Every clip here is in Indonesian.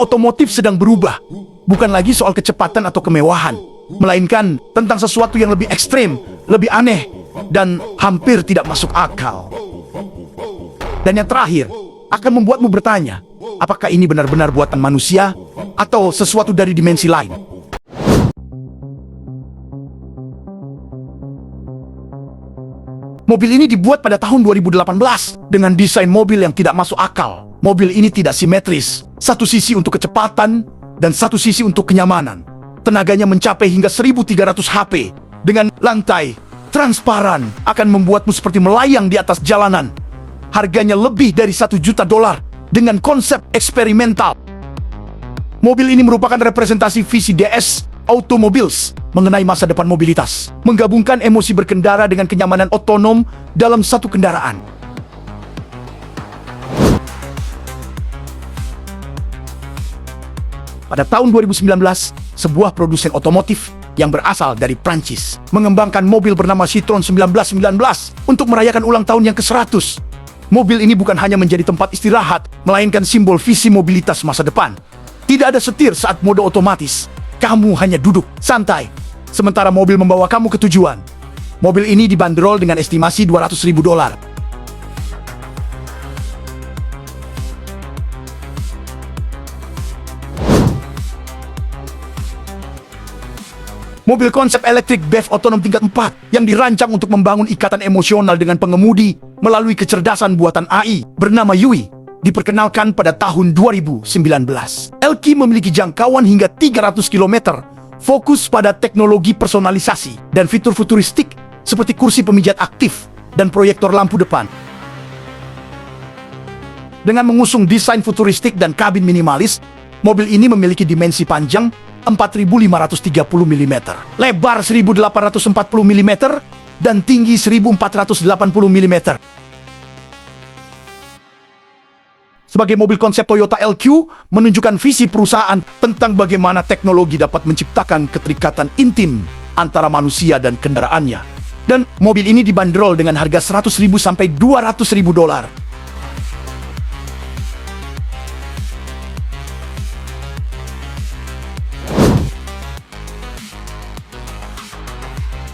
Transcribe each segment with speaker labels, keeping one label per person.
Speaker 1: otomotif sedang berubah. Bukan lagi soal kecepatan atau kemewahan, melainkan tentang sesuatu yang lebih ekstrem, lebih aneh, dan hampir tidak masuk akal. Dan yang terakhir, akan membuatmu bertanya, apakah ini benar-benar buatan manusia atau sesuatu dari dimensi lain? Mobil ini dibuat pada tahun 2018 dengan desain mobil yang tidak masuk akal. Mobil ini tidak simetris, satu sisi untuk kecepatan dan satu sisi untuk kenyamanan. Tenaganya mencapai hingga 1300 HP dengan lantai transparan akan membuatmu seperti melayang di atas jalanan. Harganya lebih dari $1 juta dengan konsep eksperimental. Mobil ini merupakan representasi visi DS Automobiles mengenai masa depan mobilitas, menggabungkan emosi berkendara dengan kenyamanan otonom dalam satu kendaraan. Pada tahun 2019, sebuah produsen otomotif yang berasal dari Prancis mengembangkan mobil bernama Citroen 1919 untuk merayakan ulang tahun yang ke-100. Mobil ini bukan hanya menjadi tempat istirahat, melainkan simbol visi mobilitas masa depan. Tidak ada setir saat mode otomatis. Kamu hanya duduk, santai, sementara mobil membawa kamu ke tujuan. Mobil ini dibanderol dengan estimasi $200.000. Mobil konsep elektrik BEV otonom tingkat 4 yang dirancang untuk membangun ikatan emosional dengan pengemudi melalui kecerdasan buatan AI bernama Yui diperkenalkan pada tahun 2019. Elki memiliki jangkauan hingga 300 km, fokus pada teknologi personalisasi dan fitur futuristik seperti kursi pemijat aktif dan proyektor lampu depan. Dengan mengusung desain futuristik dan kabin minimalis, mobil ini memiliki dimensi panjang 4.530 mm, lebar 1.840 mm, dan tinggi 1.480 mm. Sebagai mobil konsep, Toyota LQ menunjukkan visi perusahaan tentang bagaimana teknologi dapat menciptakan keterikatan intim antara manusia dan kendaraannya. Dan mobil ini dibanderol dengan harga $100.000 sampai $200.000.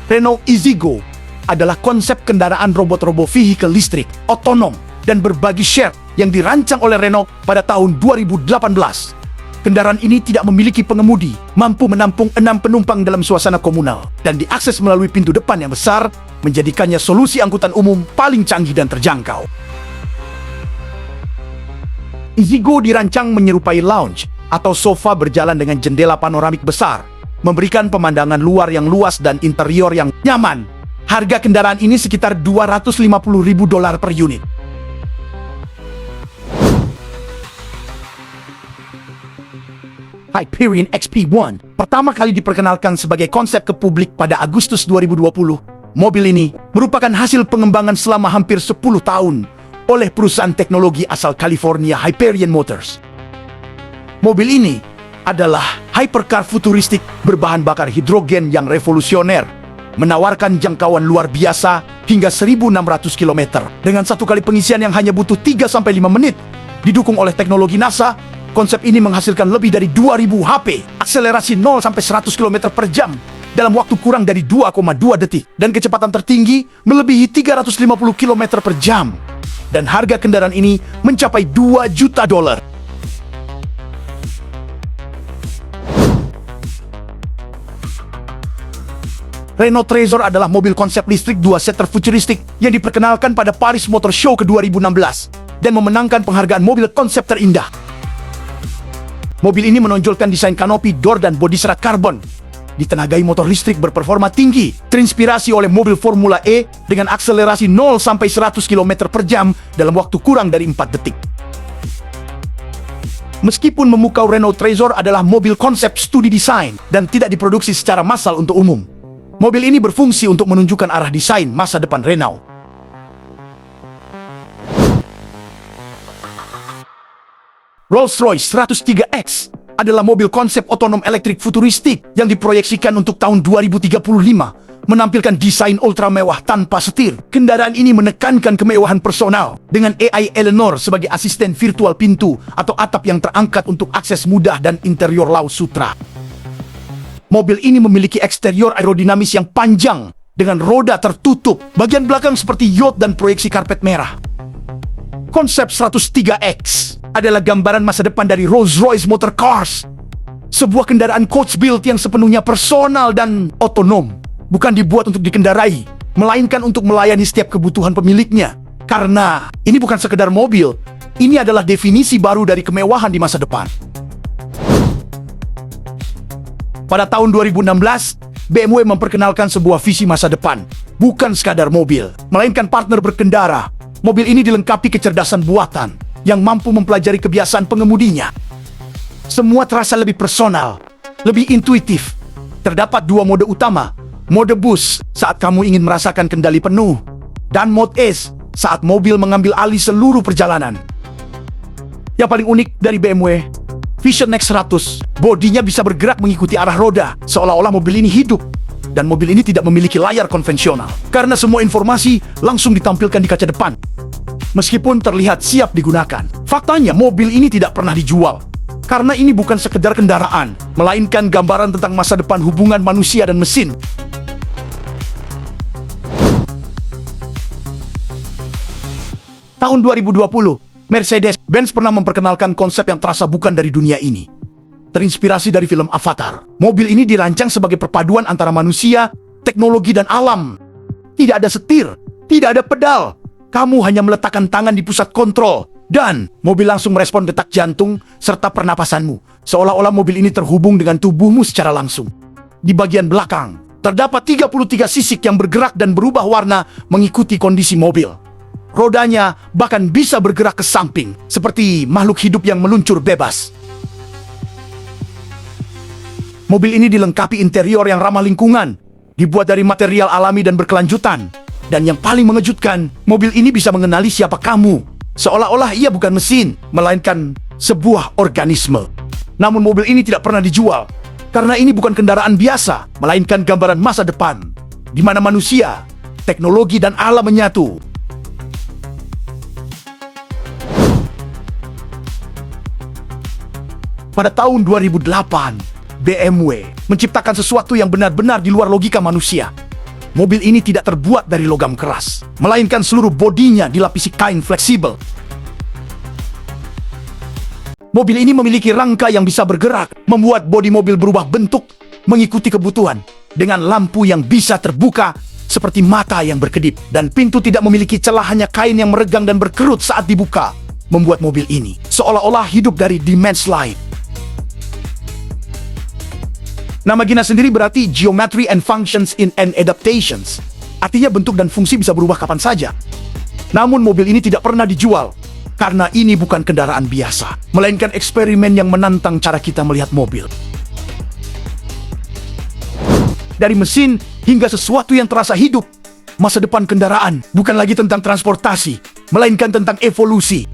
Speaker 1: Renault Easygo adalah konsep kendaraan robot-robo vehicle listrik, otonom, dan berbagi share yang dirancang oleh Renault pada tahun 2018. Kendaraan ini tidak memiliki pengemudi, mampu menampung 6 penumpang dalam suasana komunal, dan diakses melalui pintu depan yang besar, menjadikannya solusi angkutan umum paling canggih dan terjangkau. Easygo dirancang menyerupai lounge atau sofa berjalan dengan jendela panoramik besar, memberikan pemandangan luar yang luas dan interior yang nyaman. Harga kendaraan ini sekitar $250.000 per unit. Hyperion XP1 pertama kali diperkenalkan sebagai konsep ke publik pada Agustus 2020. Mobil ini merupakan hasil pengembangan selama hampir 10 tahun oleh perusahaan teknologi asal California, Hyperion Motors. Mobil ini adalah hypercar futuristik berbahan bakar hidrogen yang revolusioner, menawarkan jangkauan luar biasa hingga 1.600 km dengan satu kali pengisian yang hanya butuh 3-5 menit. Didukung oleh teknologi NASA, konsep ini menghasilkan lebih dari 2.000 HP, akselerasi 0-100 km per jam dalam waktu kurang dari 2,2 detik, dan kecepatan tertinggi melebihi 350 km per jam. Dan harga kendaraan ini mencapai $2 juta. Renault Trezor adalah mobil konsep listrik 2-seater futuristik yang diperkenalkan pada Paris Motor Show ke 2016 dan memenangkan penghargaan mobil konsep terindah. Mobil ini menonjolkan desain kanopi door dan bodi serat karbon, ditenagai motor listrik berperforma tinggi, terinspirasi oleh mobil Formula E dengan akselerasi 0-100 km per jam dalam waktu kurang dari 4 detik. Meskipun memukau, Renault Trezor adalah mobil konsep studi desain dan tidak diproduksi secara massal untuk umum. Mobil ini berfungsi untuk menunjukkan arah desain masa depan Renault. Rolls-Royce 103X adalah mobil konsep otonom elektrik futuristik yang diproyeksikan untuk tahun 2035, menampilkan desain ultra mewah tanpa setir. Kendaraan ini menekankan kemewahan personal dengan AI Eleanor sebagai asisten virtual pintu atau atap yang terangkat untuk akses mudah dan interior Laut Sutra. Mobil ini memiliki eksterior aerodinamis yang panjang dengan roda tertutup, bagian belakang seperti yacht dan proyeksi karpet merah. Konsep 103X adalah gambaran masa depan dari Rolls-Royce Motor Cars, sebuah kendaraan coach build yang sepenuhnya personal dan otonom. Bukan dibuat untuk dikendarai, melainkan untuk melayani setiap kebutuhan pemiliknya. Karena ini bukan sekedar mobil, ini adalah definisi baru dari kemewahan di masa depan. Pada tahun 2016, BMW memperkenalkan sebuah visi masa depan. Bukan sekadar mobil, melainkan partner berkendara. Mobil ini dilengkapi kecerdasan buatan yang mampu mempelajari kebiasaan pengemudinya. Semua terasa lebih personal, lebih intuitif. Terdapat dua mode utama. Mode Boost saat kamu ingin merasakan kendali penuh, dan Mode S saat mobil mengambil alih seluruh perjalanan. Yang paling unik dari BMW, Vision Next 100, bodinya bisa bergerak mengikuti arah roda, seolah-olah mobil ini hidup. Dan mobil ini tidak memiliki layar konvensional, karena semua informasi langsung ditampilkan di kaca depan. Meskipun terlihat siap digunakan, faktanya mobil ini tidak pernah dijual. Karena ini bukan sekedar kendaraan, melainkan gambaran tentang masa depan hubungan manusia dan mesin. Tahun 2020, Mercedes-Benz pernah memperkenalkan konsep yang terasa bukan dari dunia ini. Terinspirasi dari film Avatar, mobil ini dirancang sebagai perpaduan antara manusia, teknologi, dan alam. Tidak ada setir, tidak ada pedal. Kamu hanya meletakkan tangan di pusat kontrol, dan mobil langsung merespon detak jantung serta pernapasanmu, seolah-olah mobil ini terhubung dengan tubuhmu secara langsung. Di bagian belakang, terdapat 33 sisik yang bergerak dan berubah warna mengikuti kondisi mobil. Rodanya bahkan bisa bergerak ke samping, seperti makhluk hidup yang meluncur bebas. Mobil ini dilengkapi interior yang ramah lingkungan, dibuat dari material alami dan berkelanjutan. Dan yang paling mengejutkan, mobil ini bisa mengenali siapa kamu, seolah-olah ia bukan mesin, melainkan sebuah organisme. Namun mobil ini tidak pernah dijual, karena ini bukan kendaraan biasa, melainkan gambaran masa depan, di mana manusia, teknologi, dan alam menyatu. Pada tahun 2008, BMW menciptakan sesuatu yang benar-benar di luar logika manusia. Mobil ini tidak terbuat dari logam keras, melainkan seluruh bodinya dilapisi kain fleksibel. Mobil ini memiliki rangka yang bisa bergerak, membuat bodi mobil berubah bentuk mengikuti kebutuhan, dengan lampu yang bisa terbuka seperti mata yang berkedip, dan pintu tidak memiliki celah, hanya kain yang meregang dan berkerut saat dibuka, membuat mobil ini seolah-olah hidup dari Dimension Life. Nama Gina sendiri berarti Geometry and Functions in and Adaptations. Artinya bentuk dan fungsi bisa berubah kapan saja. Namun mobil ini tidak pernah dijual, karena ini bukan kendaraan biasa, melainkan eksperimen yang menantang cara kita melihat mobil. Dari mesin hingga sesuatu yang terasa hidup, masa depan kendaraan bukan lagi tentang transportasi, melainkan tentang evolusi.